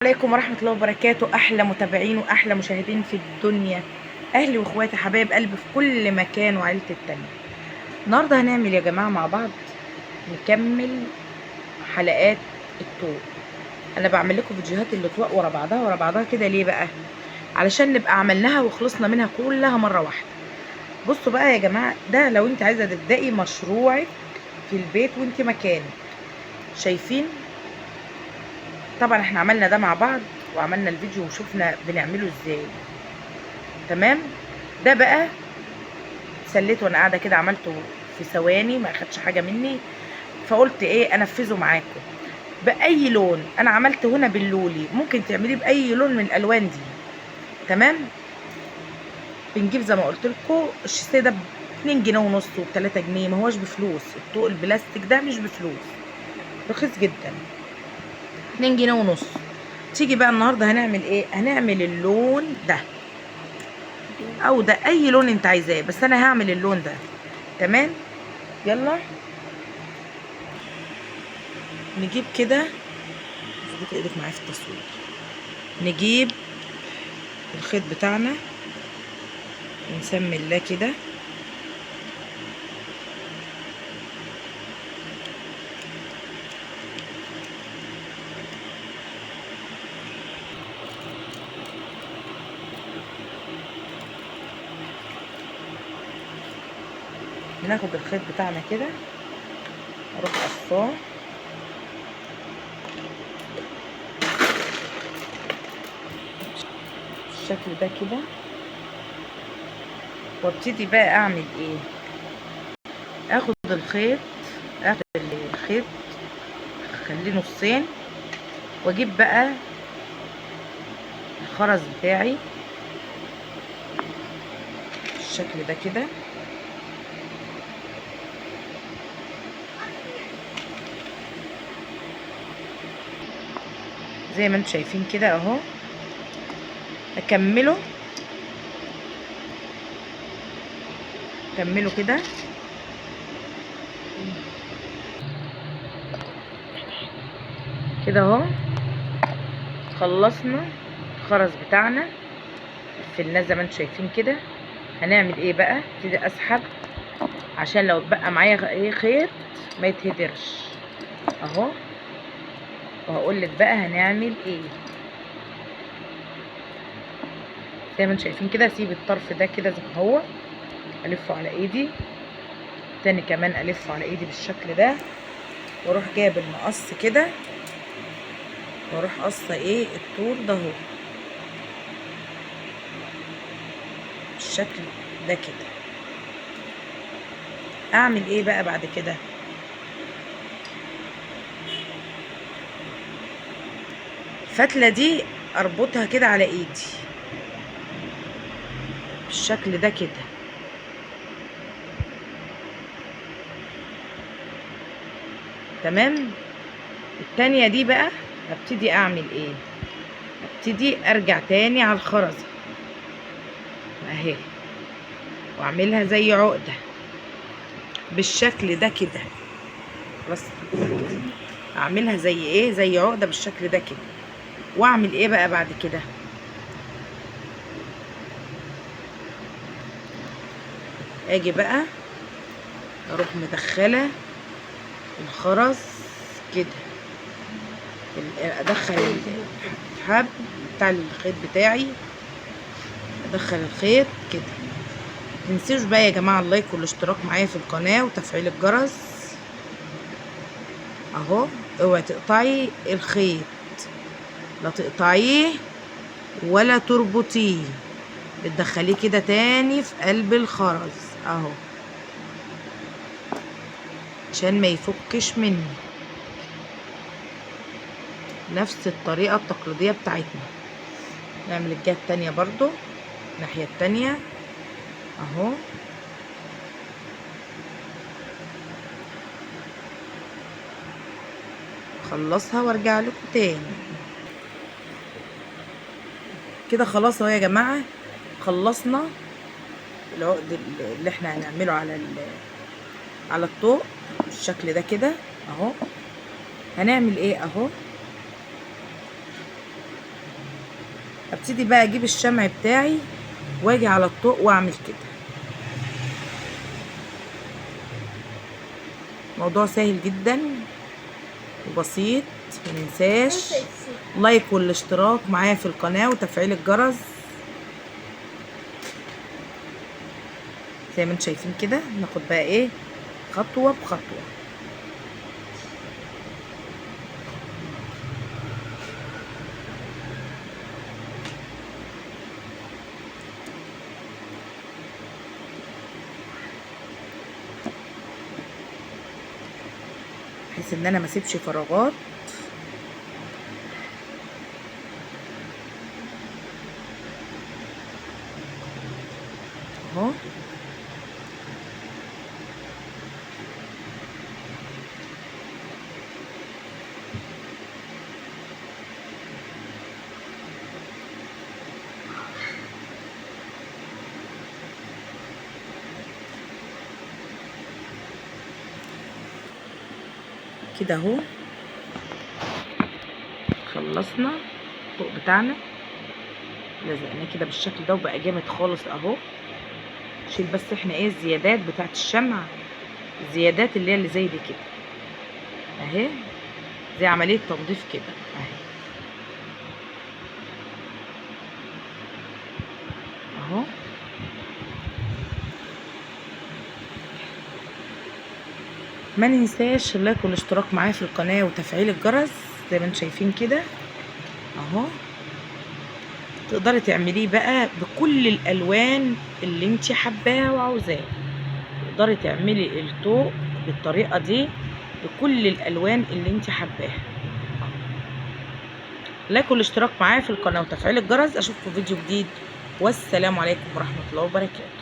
عليكم ورحمة الله وبركاته. أحلى متابعين وأحلى مشاهدين في الدنيا، أهلي وإخواتي حبايب قلبي في كل مكان وعيلتي التانية. النهاردة هنعمل يا جماعة مع بعض نكمل حلقات الطوق. أنا بعمل لكم فيديوهات الأطواق ورا بعضها كده، ليه بقى؟ علشان نبقى عملناها وخلصنا منها كلها مرة واحدة. بصوا بقى يا جماعة، ده لو انت عايزة تبدأي مشروعك في البيت وانت مكانك. شايفين؟ طبعا احنا عملنا ده مع بعض وعملنا الفيديو وشوفنا بنعمله ازاي. تمام. ده بقى سليت وانا قاعده كده، عملته في ثواني، ما اخدش حاجه مني، فقلت ايه انفذه معاكم باي لون. انا عملت هنا باللولي، ممكن تعمليه باي لون من الالوان دي. تمام. بنجيب زي ما قلت لكم الشيسيه ده ب 2 جنيه ونص وب 3 جنيه، ما هوش بفلوس. الطوق البلاستيك ده مش بفلوس، رخيص جدا، 2 جنيه ونص. تيجي بقى النهارده هنعمل ايه؟ هنعمل اللون ده او ده، اي لون انت عايزاه، بس انا هعمل اللون ده. تمام. يلا نجيب كده، اظبطي ايدك معايا في التصوير. نجيب الخيط بتاعنا ونسمي الله كده، ناخد الخيط بتاعنا كده، اروح قصاه بالشكل ده كده، وابتدي بقى اعمل ايه؟ اخد الخيط اخليه نصين، واجيب بقى الخرز بتاعي بالشكل ده كده، زي ما انتم شايفين كده اهو. اكمله كده كده اهو. خلصنا الخرز بتاعنا، قفلناه زي ما انتم شايفين كده. هنعمل ايه بقى؟ ابتدي اسحب عشان لو بقى معايا ايه خيط ما يتهدرش اهو. وهقول لك بقى هنعمل ايه. زي ما انتم شايفين كده، اسيب الطرف ده كده زي ما هو، الفه على ايدي، تاني كمان الفه على ايدي بالشكل ده، واروح جايب المقص كده واروح قصه ايه الطول ده اهو بالشكل ده كده. اعمل ايه بقى بعد كده؟ الفتله دي اربطها كده على ايدي بالشكل ده كده. تمام. التانية دي بقى هبتدي اعمل ايه؟ هبتدي ارجع تاني على الخرزة اهي، واعملها زي عقدة بالشكل ده كده. خلاص، اعملها زي ايه، زي عقدة بالشكل ده كده. واعمل ايه بقى بعد كده؟ اجي بقى اروح مدخله الخرز كده، ادخل الحبل بتاع الخيط بتاعي، ادخل الخيط كده. متنسوش بقى يا جماعه اللايك والاشتراك معايا في القناه وتفعيل الجرس اهو. اوعي تقطعي الخيط، لا تقطعيه ولا تربطيه، بتدخليه كده تاني في قلب الخرز اهو عشان ما يفكش مني. نفس الطريقة التقليدية بتاعتنا. نعمل الجهة التانية برضو، الناحية التانية اهو. خلصها وارجع لكم تاني كده. خلاص اهو يا جماعة، خلصنا العقد اللي احنا هنعمله على الطوق بالشكل ده كده اهو. هنعمل ايه اهو؟ هبتدي بقى اجيب الشمع بتاعي واجي على الطوق واعمل كده. موضوع سهل جدا وبسيط. مننساش لايك والاشتراك معايا في القناة وتفعيل الجرس زي ما انتم شايفين كده. ناخد بقى ايه خطوة بخطوة. بحيث ان انا ما اسيبش فراغات. اهو كده اهو خلصنا الطوق بتاعنا. لزقناه كده بالشكل ده وبقى جامد خالص اهو. شيل بس احنا ايه الزيادات بتاعت الشمع، الزيادات اللي زي دي كده اهي، زي عملية تنظيف كده اهي اهو. ما ننساش اللايك والاشتراك معايا في القناة وتفعيل الجرس زي ما انتم شايفين كده اهو. تقدري تعمليه بقى بكل الالوان اللي انت حباها وعاوزاها. تقدري تعملي الطوق بالطريقة دي بكل الالوان اللي انت حباها. لايك والاشتراك معايا في القناة وتفعيل الجرس. اشوفكم في فيديو جديد والسلام عليكم ورحمة الله وبركاته.